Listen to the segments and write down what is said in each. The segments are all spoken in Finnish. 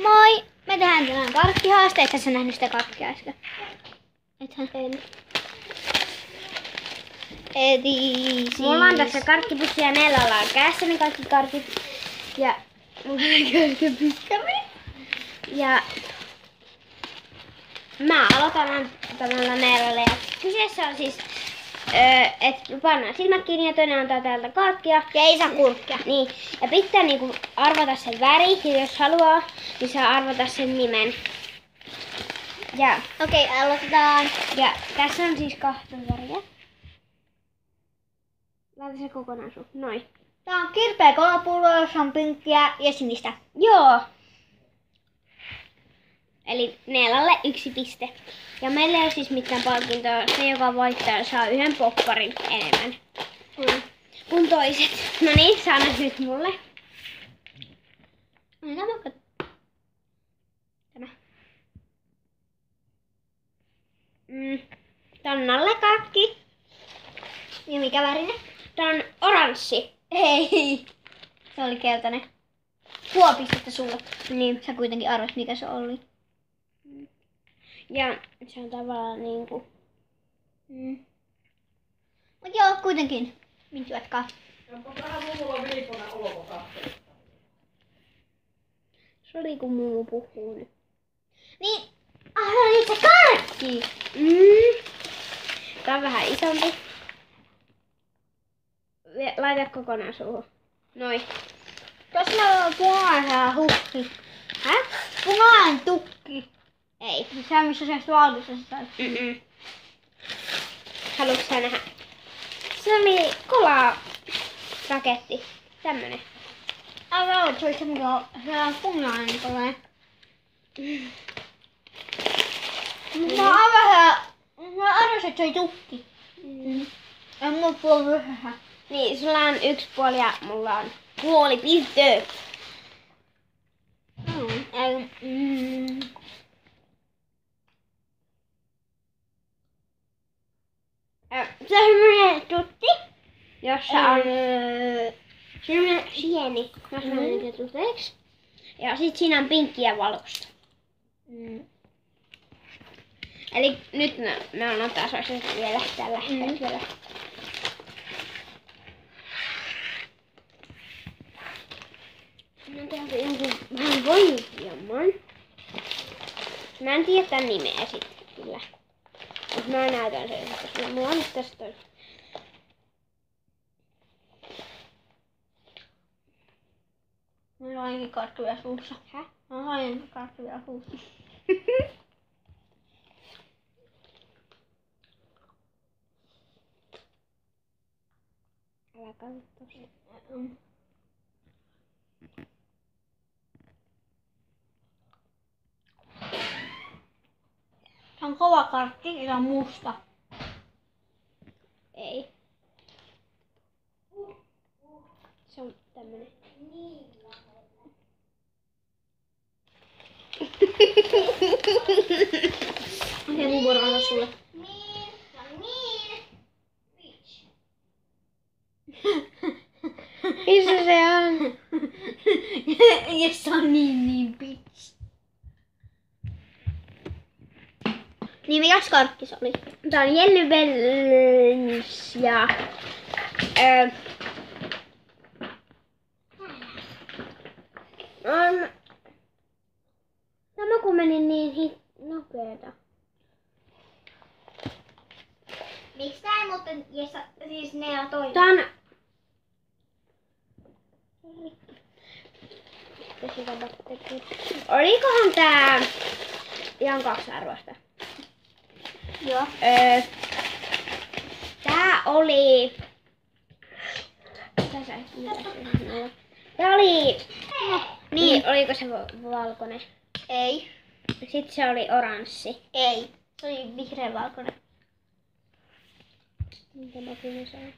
Moi! Me tehdään tänään karkkihaaste. Ethän sä nähnyt sitä karkkia äsken? Ethän? En. Siis... Mulla on tässä karkkipussi ja Nellalla on kässäni kaikki karkit. Ja mulla on kaikki pitkämi. Ja mä aloitan antamalla Nellalle. Ja kyseessä on siis, että pannaan silmät kiinni ja toinen antaa täältä karkkia. Ja ei saa kurkkia. Niin. Ja pitää niinku arvata sen väri. Ja jos haluaa, niin saa arvata sen nimen. Ja Okei, aloitetaan. Ja tässä on siis 2 väriä. Laita se kokonaisuus. Noin. Tää on kirpeä kolapullo, jossa on pinkkiä ja sinistä. Joo. Eli Neelalle 1 piste. Ja meillä ei ole siis mitään palkintoa. Se, joka voittaa, saa 1 popparin enemmän kuin toiset. No niin, saa nyt mulle. Tämä. Tää on nallekarkki. Ja mikä värinen? Tää on oranssi. Ei. Se oli keltainen. 0 pistettä sulle. Niin, sä kuitenkin arvasit mikä se oli. Ja se on tavallaan niinku... Mut joo, kuitenkin. Minkä jatkaa. Sori kun mummu puhuu nyt. Niin. Nyt se karkki! Tää on vähän isompi. Laita kokonaan suuhun. Noin. Tuossa on punainen hukki. Häh? Punainen tukki. Ei. Se on missä se valkoisessa. Haluatko sä nähdä? Se oli kolaraketti. Tämmönen. Aivan, se oli se mikä se on punainen tulee. Mä arvasin, että se oli tukki. Ja mulla puoli vähän. Niin, sulla on 1 puoli ja mulla on puoli piste. Se on semmonen tutti, jossa on semmonen sieni, jossa on niitä tuteiksi. Ja sit siinä on pinkkiä ja valkoista. Eli nyt ne on tasoiset vielä tällä hetkellä. Mä täältä jonkun vähän voihjelman. Mä en tiedä tän nimeä sitten kyllä. Mut mä näytän sen, koska mulla on tästä toi. Mulla on ainakin karkkuja suussa. Häh? Mä oon ainakin karkkuja suussa. Älä katso tosta. Se on kova karkki ja se on musta. Ei. Se on tämmönen. Okei, mun vuoro antaa sulle. Missä se on? Ja se on niin pitch. Niin mikäs karkki se oli? Tää on Jelly Bells ja tämä kun meni niin nopeeta. Miksi tää ei muuten Jessa, siis ne on toinen? Tää on... Olikohan tää ihan 2 arvosta? Joo. Tää oli... Tää oli... Niin, oliko se valkoinen? Ei. Sitten se oli oranssi. Ei. Se oli vihreä valkoinen. Mitä mä kyllä sanon?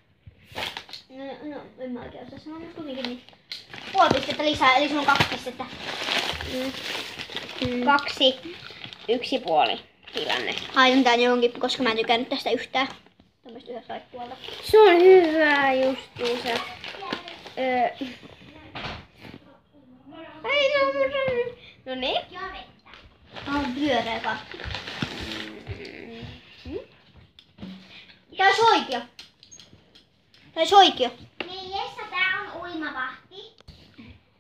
No, en mä oikein osaa sanoa, mutta kuitenkin niin. 0 pistettä lisää, eli sulla on 2 pistettä. 2, 1 puoli tilanne. Haitan tän johonkin, koska mä en tykännyt tästä yhtään. Tämmöistä yhdessä laitpuolta. Se on hyvä justiinsa. Ei se on mun... No niin. Ja vettä. Tää on pyöreä kakki. Tää on soikio. Tää on soikio. Niin Jessa, tää on uimavahti.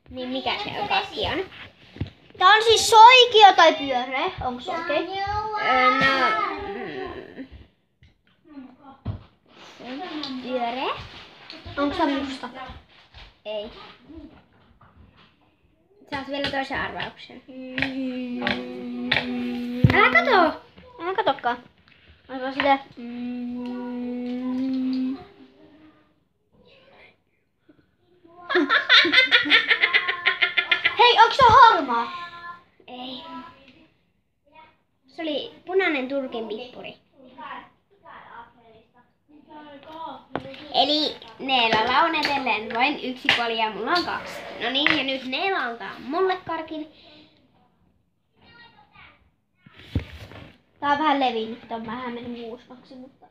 Niin mikä se on kakki on? Tää on siis soikio tai pyöreä. Onko se oikein? Pyöreä? Onko se musta? Ei. Saat vielä toisen arvauksen. Älä kato! Älä katokaan. Aivan sitä. Hei, onko se harmaa? Ei. Se oli punainen Turkin pippuri. Eli Neelalla on edelleen vain yksi puoli ja mulla on 2. No niin, ja nyt Neela antaa mulle karkin. Tää on vähän levinnyt. Tää on vähän mennyt muusvaksi, mutta...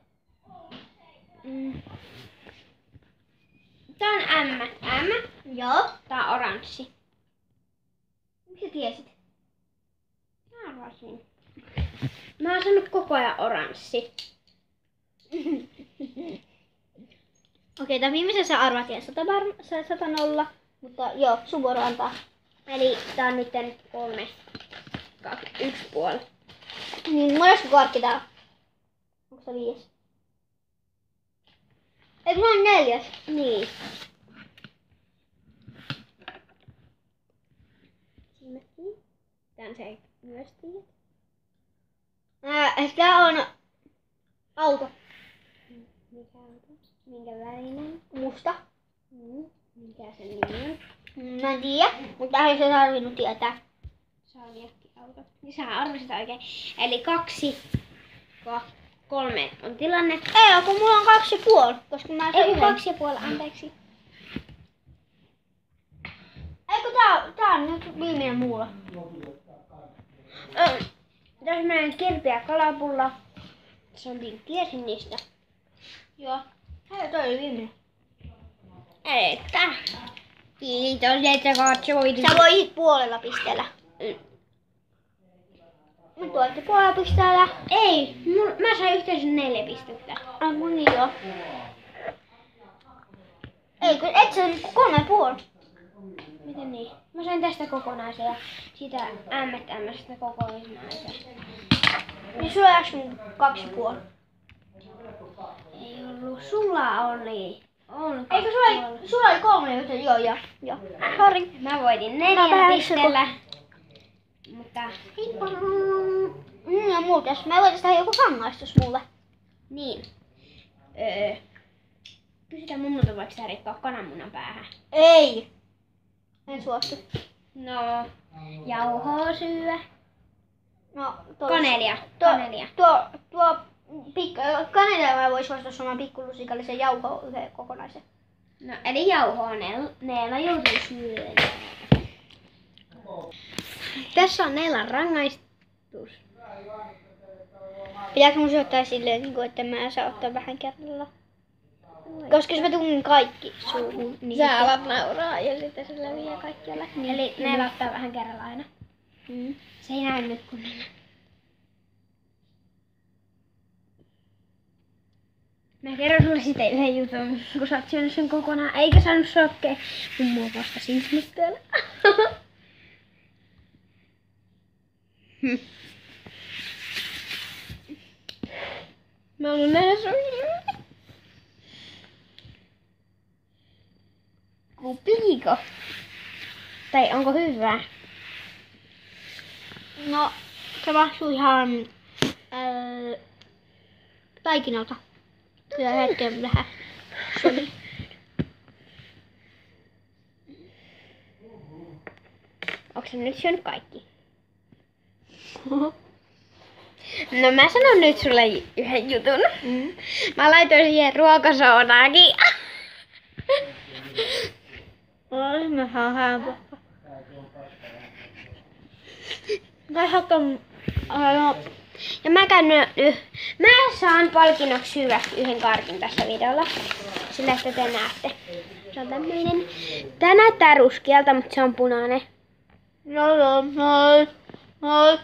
Tää on M. M. Joo. Tää on oranssi. Miksi tiesit? Mä arvasin. Mä oon sanonut koko ajan oranssi. Okei, tää viimeisen sä arvat ja 100 nolla. Mutta joo, sun vuoro antaa. Eli tää on nytten 3, 2, 1 puoli. Niin, monesko karkki tää on? Onko se 5? Eikö se on 4? Niin. Tän se myös tiedät. Tää on auto. Mikä auto? Minkä värinen? Musta. Mikä sen nimi on? Mä en tiedä, mutta ei se tarvinnut tietää. Salmiakkiauto. Niin sä arvasit oikein. Eli 2, 3 on tilanne. Ei, kun mulla on 2,5, koska mä sain Ei yhden. 2,5, anteeksi. Eikö tää on nyt viimeinen mulla? Tässä meidän kirpeä kalapulla. Se on tiesin niistä. Joo. Hei, toi oli viimeinen. Että. Kiitos, että katsoit. Sä voit puolella pisteellä. Nyt voitte puolella pisteellä. Ei, mä sain yhteensä 4 pistettä. Ai mun niin joo. Eikö, et sä 3,5? Miten niin? Mä sain tästä kokonaisen ja siitä M-stä kokonaisen. Niin sulla on 2,5. Ei ollut, sulla oli. Eikö sulla oli 3, joten joo. Sori. Mä voitin Mä 4 vähän pisteellä. Mutta heippa! Ja muutas. Mä voitais tehdä joku rangaistus mulle. Niin. Kysytään mummulta, voiko sä rikkoa kananmunan päähän? Ei. En suostu. No, jauhoa syö. No, Kanelia. Kanelia mä vois ostaa saman pikkulusikallisen jauho yhden kokonaisen. No, eli jauhoa Neela joutuu syömään. Tässä on Neelan rangaistus. Pitääkö mun syöttää silleen, että mä en saa ottaa vähän kerralla? Koska jos mä tungin kaikki suuhun, niin Sä alat nauraa ja sitten se leviää kaikkialle. Eli Neela ottaa vähän kerralla aina. Se ei näy nyt kunnolla. Mä kerron sulle sitten yhden jutun, kun sä oot syönyt sen kokonaan, eikä saanut sokkea. Mummo vasta sinsmitteellä. Mä oon näin sun. Kupiiko? Tai onko hyvä? No, se mahtui ihan taikinalta. Kyllä hetken vähän. Soli. Onko sä nyt syönyt kaikki? No mä sanon nyt sulle yhden jutun. Mä laitoin siihen ruokasoodaakin. Oi, mä saan hämpää. Tai hakkaan... Ja mä saan palkinnoksi syödä yhden karkin tässä videolla. Sillä että te näette. Se on tämmöinen. Tää näyttää ruskealta, mutta se on punainen. Joo, moi. Moi.